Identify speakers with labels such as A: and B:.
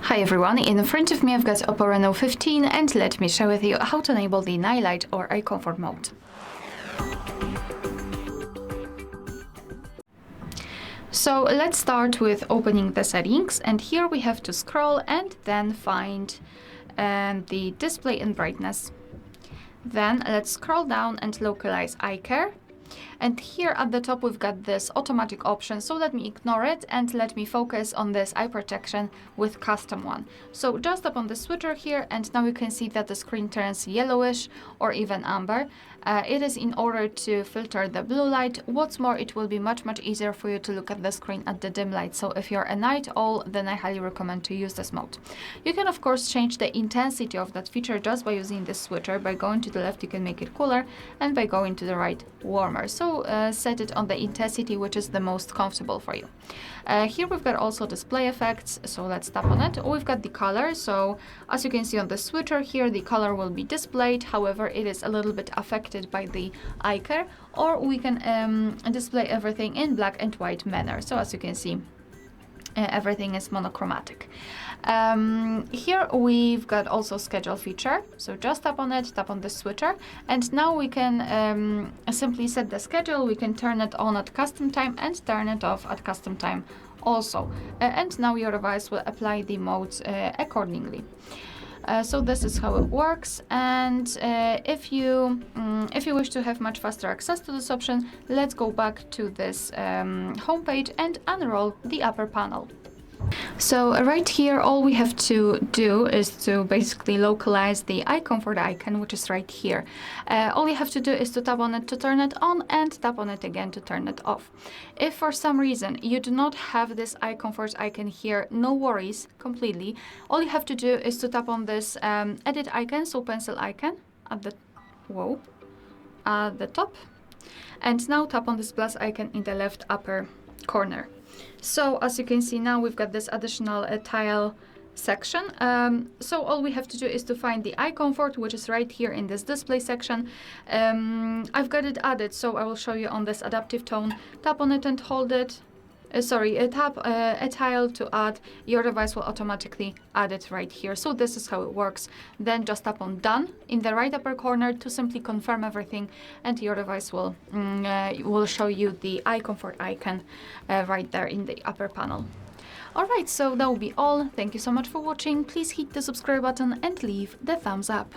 A: Hi everyone, in front of me I've got OPPO Reno 15 and let me share with you how to enable the night light or eye comfort mode. So let's start with opening the settings, and here we have to scroll and then find the display and brightness. Then let's scroll down and localize eye care. And here at the top we've got this automatic option, so let me ignore it and let me focus on this eye protection with custom one. So just tap on the switcher here and now you can see that the screen turns yellowish or even amber. It is in order to filter the blue light. What's more, it will be much easier for you to look at the screen at the dim light. So if you're a night owl, then I highly recommend to use this mode. You can of course change the intensity of that feature just by using this switcher. By going to the left you can make it cooler, and by going to the right warmer. So set it on the intensity which is the most comfortable for you. Here we've got also display effects, so let's tap on it. We've got the color, so as you can see on the switcher here, the color will be displayed. However, it is a little bit affected by the eye care, or we can display everything in black and white manner. So as you can see, everything is monochromatic. Here we've got also schedule feature, so just tap on it, tap on the switcher, and now we can simply set the schedule. We can turn it on at custom time and turn it off at custom time also, and now your device will apply the modes accordingly. So this is how it works, and if you wish to have much faster access to this option, let's go back to this homepage and unroll the upper panel. So right here, all we have to do is to basically localize the eye comfort icon, which is right here. All you have to do is to tap on it to turn it on and tap on it again to turn it off. If for some reason you do not have this eye comfort icon here, no worries completely. All you have to do is to tap on this edit icon, so pencil icon at the top, and now tap on this plus icon in the left upper corner. So as you can see now, we've got this additional tile section. So all we have to do is to find the eye comfort, which is right here in this display section. I've got it added, so I will show you on this adaptive tone. Tap on it and hold it. Tap a tile to add. Your device will automatically add it right here. So this is how it works. Then just tap on done in the right upper corner to simply confirm everything, and your device will show you the eye comfort icon right there in the upper panel. Alright, so that will be all. Thank you so much for watching. Please hit the subscribe button and leave the thumbs up.